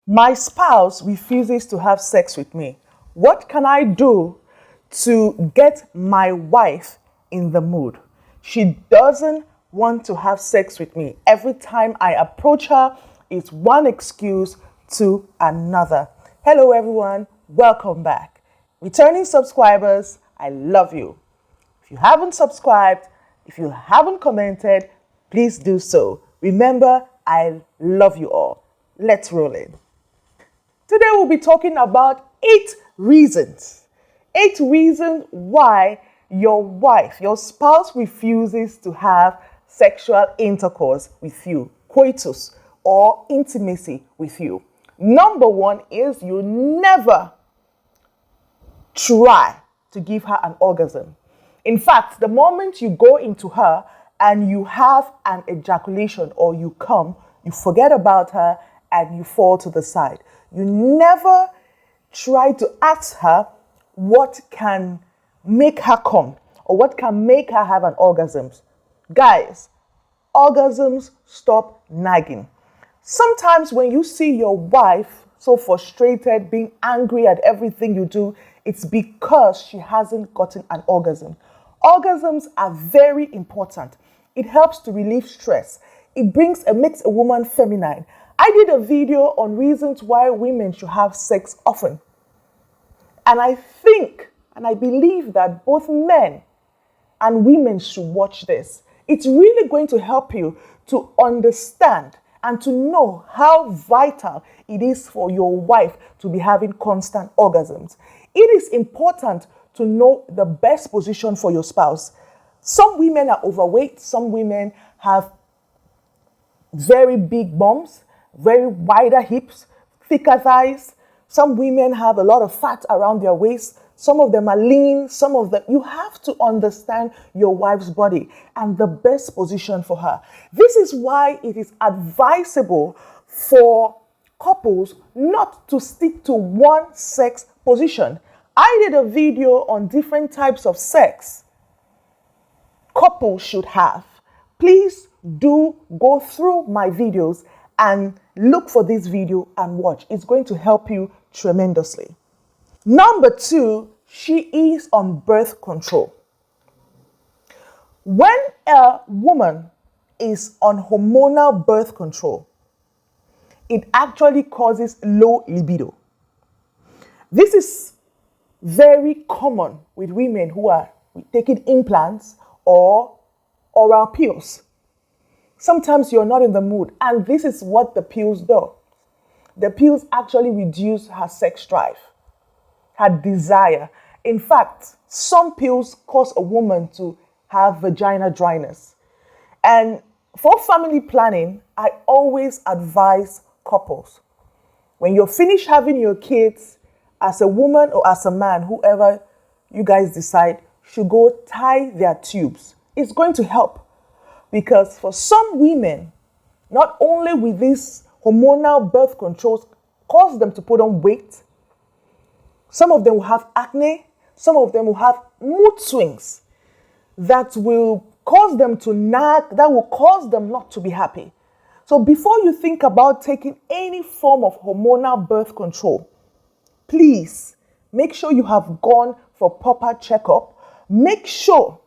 My spouse refuses to have sex with me. What can I do to get my wife in the mood? She doesn't want to have sex with me. Every time I approach her, it's one excuse to another. Hello, everyone. Welcome back. Returning subscribers, I love you. If you haven't subscribed, if you haven't commented, please do so. Remember, I love you all. Let's roll in. Today we'll be talking about 8 reasons. 8 reasons why your wife, your spouse refuses to have sexual intercourse with you, coitus or intimacy with you. Number 1 is you never try to give her an orgasm. In fact, the moment you go into her and you have an ejaculation or you come, you forget about her and you fall to the side. You never try to ask her what can make her come or what can make her have an orgasm. Guys, orgasms stop nagging. Sometimes when you see your wife so frustrated, being angry at everything you do, it's because she hasn't gotten an orgasm. Orgasms are very important. It helps to relieve stress. It makes a woman feminine. I did a video on reasons why women should have sex often. And I think, and I believe that both men and women should watch this. It's really going to help you to understand and to know how vital it is for your wife to be having constant orgasms. It is important to know the best position for your spouse. Some women are overweight. Some women have very big bums, very wider hips, thicker thighs. Some women have a lot of fat around their waist. Some of them are lean. Some of them, you have to understand your wife's body and the best position for her. This is why it is advisable for couples not to stick to one sex position. I did a video on different types of sex couples should have. Please do go through my videos and look for this video and watch. It's going to help you tremendously. Number 2, she is on birth control. When a woman is on hormonal birth control, it actually causes low libido. This is very common with women who are taking implants or oral pills. Sometimes you're not in the mood, and this is what the pills do. The pills actually reduce her sex drive, her desire. In fact, some pills cause a woman to have vaginal dryness. And for family planning, I always advise couples, when you're finished having your kids, as a woman or as a man, whoever you guys decide, should go tie their tubes. It's going to help. Because for some women, not only will these hormonal birth controls cause them to put on weight, some of them will have acne, some of them will have mood swings that will cause them to nag, that will cause them not to be happy. So before you think about taking any form of hormonal birth control, please make sure you have gone for proper checkup. Make sure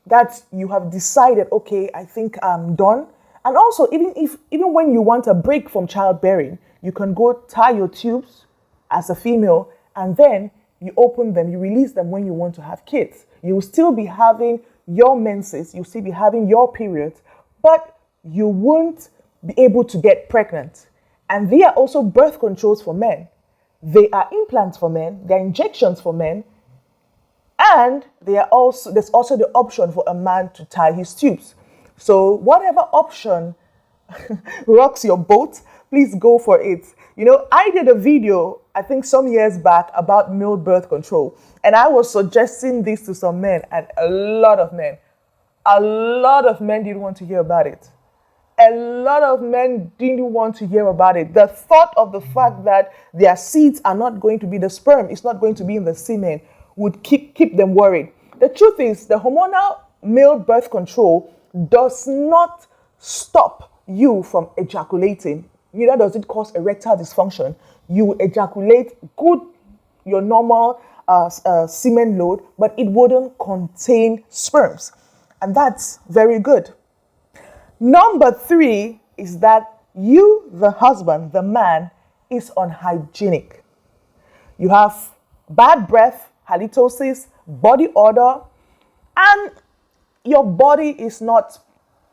that you have decided, okay, I think I'm done. And also, even when you want a break from childbearing, you can go tie your tubes as a female, and then you open them, you release them when you want to have kids. You will still be having your menses, you'll still be having your periods, but you won't be able to get pregnant. And they are also birth controls for men. They are implants for men, they are injections for men, and there's also the option for a man to tie his tubes. So whatever option rocks your boat, please go for it. You know, I did a video, I think some years back, about male birth control. And I was suggesting this to some men, and a lot of men didn't want to hear about it. A lot of men didn't want to hear about it. The thought of the fact that their seeds are not going to be, the sperm is not going to be in the semen, would keep them worried. The truth is, the hormonal male birth control does not stop you from ejaculating. Neither does it cause erectile dysfunction. You will ejaculate your normal semen load, but it wouldn't contain sperms. And that's very good. Number 3 is that you, the husband, the man, is unhygienic. You have bad breath, halitosis, body odor, and your body is not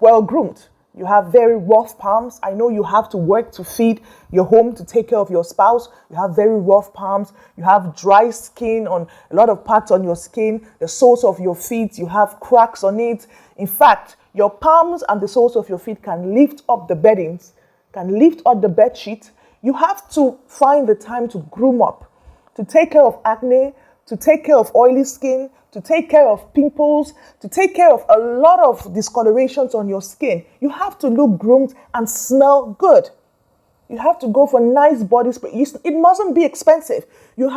well groomed. You have very rough palms. I know you have to work to feed your home, to take care of your spouse. You have very rough palms. You have dry skin on a lot of parts on your skin, the soles of your feet. You have cracks on it. In fact, your palms and the soles of your feet can lift up the beddings, can lift up the bed sheet. You have to find the time to groom up, to take care of acne, to take care of oily skin, to take care of pimples, to take care of a lot of discolorations on your skin. You have to look groomed and smell good. You have to go for nice body spray. It mustn't be expensive. You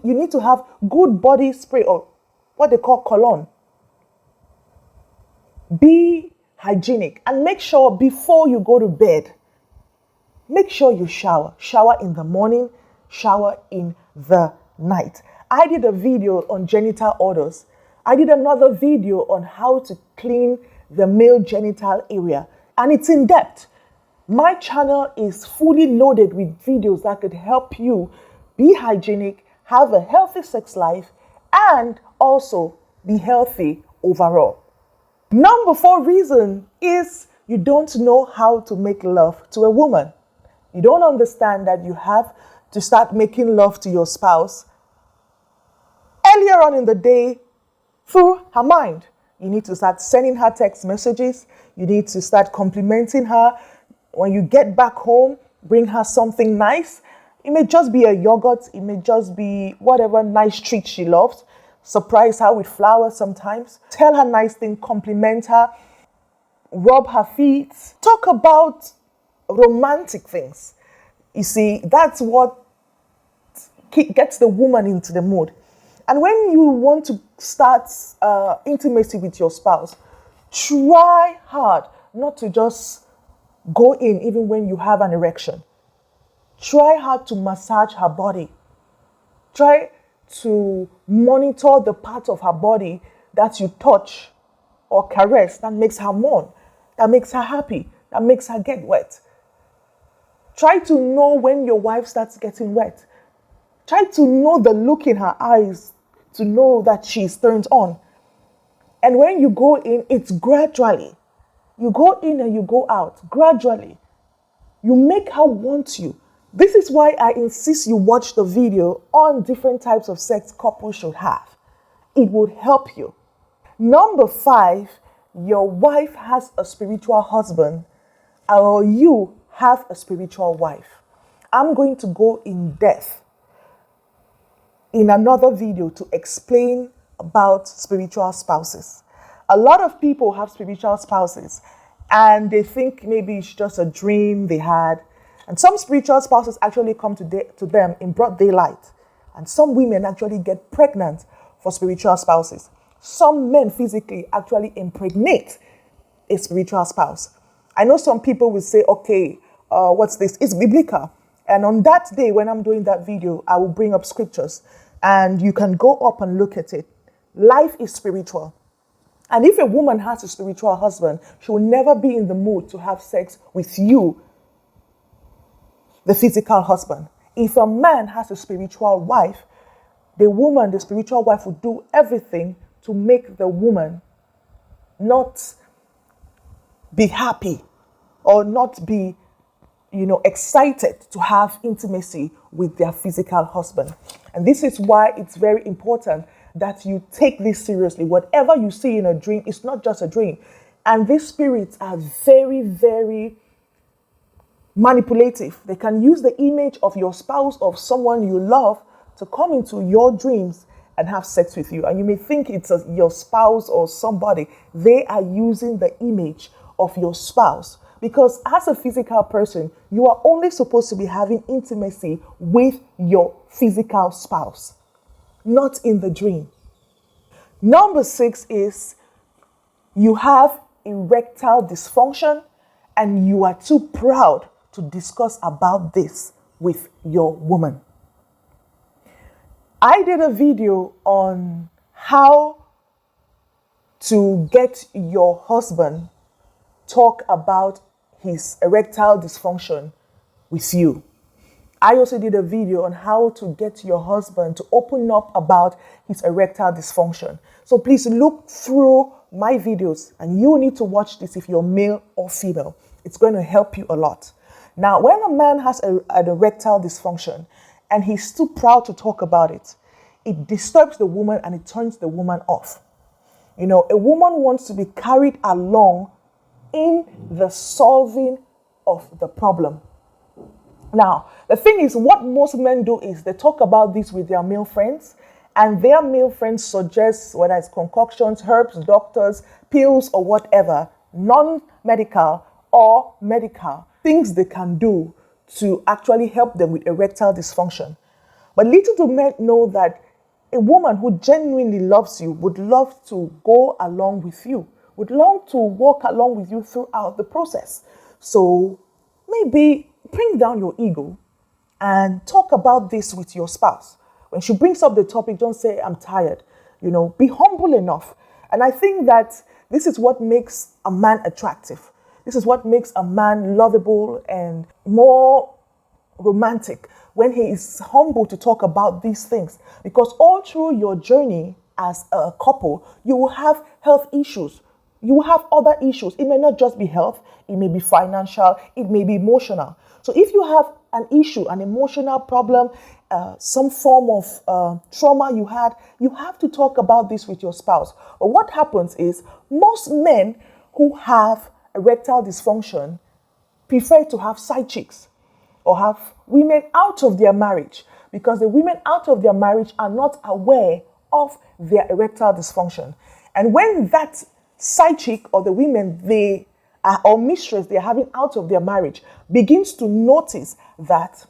need to have good body spray, or what they call cologne. Be hygienic and make sure before you go to bed, make sure you shower. Shower in the morning, shower in the night. I did a video on genital odors. I did another video on how to clean the male genital area, and it's in depth. My channel is fully loaded with videos that could help you be hygienic, have a healthy sex life, and also be healthy overall. Number 4 reason is you don't know how to make love to a woman. You don't understand that you have to start making love to your spouse earlier on in the day through her mind. You need to start sending her text messages. You need to start complimenting her. When you get back home, bring her something nice. It may just be a yogurt. It may just be whatever nice treat she loves. Surprise her with flowers sometimes. Tell her nice things, compliment her, rub her feet. Talk about romantic things. You see, that's what gets the woman into the mood. And when you want to start intimacy with your spouse, try hard not to just go in even when you have an erection. Try hard to massage her body. Try to monitor the part of her body that you touch or caress that makes her mourn, that makes her happy, that makes her get wet. Try to know when your wife starts getting wet. Try to know the look in her eyes to know that she's turned on. And when you go in, it's gradually. You go in and you go out gradually. You make her want you. This is why I insist you watch the video on different types of sex couples should have. It would help you. Number 5, your wife has a spiritual husband, or you have a spiritual wife. I'm going to go in depth in another video to explain about spiritual spouses. A lot of people have spiritual spouses and they think maybe it's just a dream they had. And some spiritual spouses actually come to them in broad daylight. And some women actually get pregnant for spiritual spouses. Some men physically actually impregnate a spiritual spouse. I know some people will say, okay, what's this? It's biblical. And on that day, when I'm doing that video, I will bring up scriptures and you can go up and look at it. Life is spiritual. And if a woman has a spiritual husband, she will never be in the mood to have sex with you, the physical husband. If a man has a spiritual wife, the spiritual wife will do everything to make the woman not be happy or not be, excited to have intimacy with their physical husband. And this is why it's very important that you take this seriously. Whatever you see in a dream, it's not just a dream. And these spirits are very, very manipulative. They can use the image of your spouse, of someone you love, to come into your dreams and have sex with you. And you may think it's your spouse or somebody. They are using the image of your spouse. Because as a physical person, you are only supposed to be having intimacy with your physical spouse, not in the dream. Number 6 is you have erectile dysfunction and you are too proud to discuss about this with your woman. I did a video on how to get your husband talk about his erectile dysfunction with you. I also did a video on how to get your husband to open up about his erectile dysfunction. So please look through my videos, and you need to watch this if you're male or female. It's going to help you a lot. Now, when a man has an erectile dysfunction and he's too proud to talk about it, it disturbs the woman and it turns the woman off. You know, a woman wants to be carried along in the solving of the problem. Now, the thing is, what most men do is they talk about this with their male friends, and their male friends suggest, whether it's concoctions, herbs, doctors, pills, or whatever, non-medical or medical, things they can do to actually help them with erectile dysfunction. But little do men know that a woman who genuinely loves you would love to go along with you, would love to walk along with you throughout the process. So maybe bring down your ego and talk about this with your spouse. When she brings up the topic, don't say, I'm tired. You know, be humble enough. And I think that this is what makes a man attractive. This is what makes a man lovable and more romantic, when he is humble to talk about these things. Because all through your journey as a couple, you will have health issues. You will have other issues. It may not just be health. It may be financial. It may be emotional. So if you have an issue, an emotional problem, some form of trauma you had, you have to talk about this with your spouse. But what happens is most men who have erectile dysfunction prefer to have side chicks or have women out of their marriage, because the women out of their marriage are not aware of their erectile dysfunction. And when that side chick or the women or mistress they're having out of their marriage begins to notice that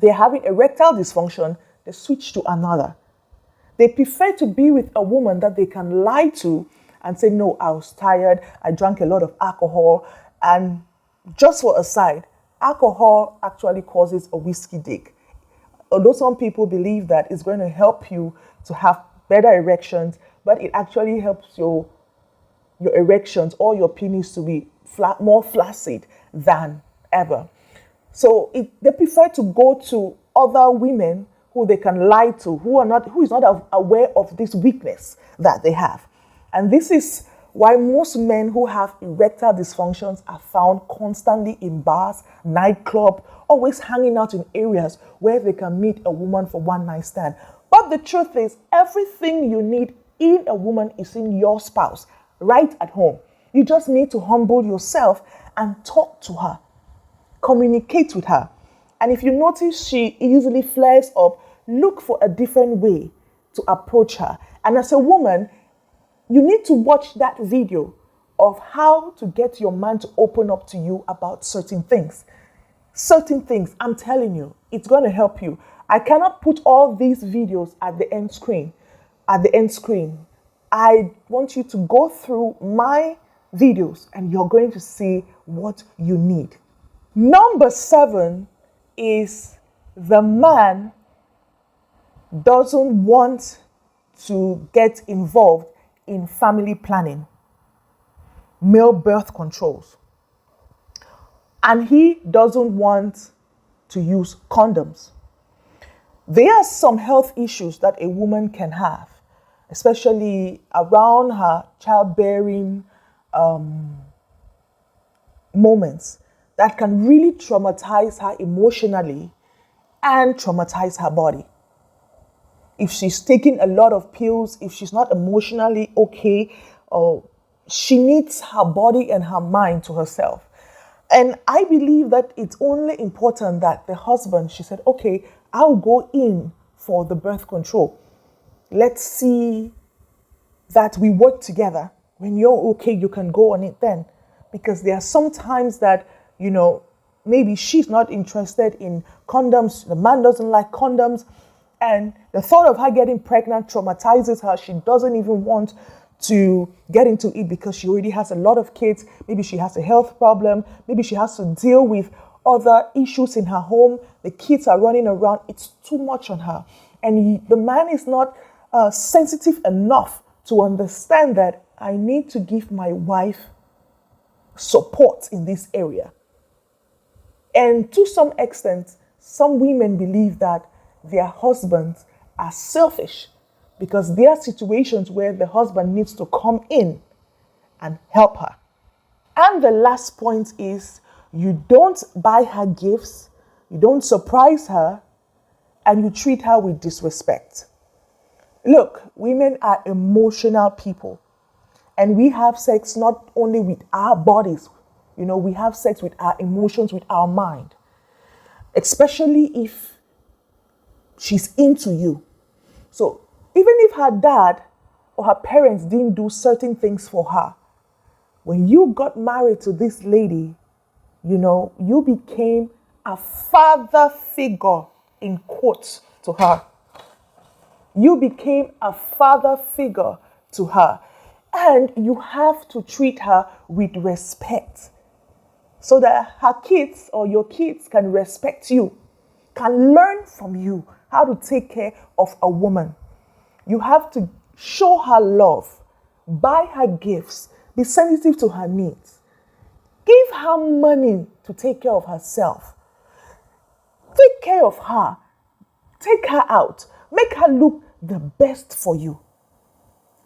they're having erectile dysfunction, they switch to another. They prefer to be with a woman that they can lie to and say, no, I was tired, I drank a lot of alcohol. And just for a side, alcohol actually causes a whiskey dick. Although some people believe that it's going to help you to have better erections, but it actually helps your erections or your penis to be more flaccid than ever. So they prefer to go to other women who they can lie to, who is not aware of this weakness that they have. And this is why most men who have erectile dysfunctions are found constantly in bars, nightclub, always hanging out in areas where they can meet a woman for one night stand. But the truth is, everything you need in a woman is in your spouse, right at home. You just need to humble yourself and talk to her, communicate with her. And if you notice she easily flares up, look for a different way to approach her. And as a woman, you need to watch that video of how to get your man to open up to you about certain things. Certain things, I'm telling you, it's going to help you. I cannot put all these videos at the end screen. I want you to go through my videos and you're going to see what you need. Number 7 is the man doesn't want to get involved in family planning, male birth controls, and he doesn't want to use condoms. There are some health issues that a woman can have, especially around her childbearing moments, that can really traumatize her emotionally and traumatize her body. If she's taking a lot of pills, if she's not emotionally okay, she needs her body and her mind to herself. And I believe that it's only important that the husband, she said, okay, I'll go in for the birth control. Let's see that we work together. When you're okay, you can go on it then. Because there are some times that, maybe she's not interested in condoms. The man doesn't like condoms. And the thought of her getting pregnant traumatizes her. She doesn't even want to get into it because she already has a lot of kids. Maybe she has a health problem. Maybe she has to deal with other issues in her home. The kids are running around. It's too much on her. And the man is not sensitive enough to understand that I need to give my wife support in this area. And to some extent, some women believe that their husbands are selfish because there are situations where the husband needs to come in and help her. And the last point is you don't buy her gifts, you don't surprise her, and you treat her with disrespect. Look, women are emotional people, and we have sex not only with our bodies, we have sex with our emotions, with our mind, especially if she's into you. So even if her dad or her parents didn't do certain things for her, when you got married to this lady, you became a father figure, in quotes, to her. You became a father figure to her. And you have to treat her with respect so that her kids or your kids can respect you, can learn from you how to take care of a woman. You have to show her love, buy her gifts, be sensitive to her needs. Give her money to take care of herself. Take care of her. Take her out. Make her look the best for you.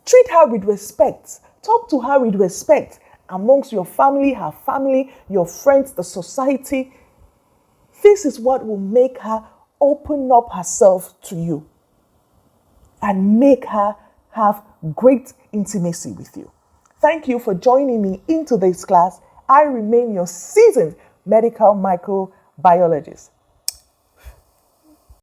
Treat her with respect. Talk to her with respect amongst your family, her family, your friends, the society. This is what will make her open up herself to you and make her have great intimacy with you. Thank you for joining me in today's class. I remain your seasoned medical microbiologist.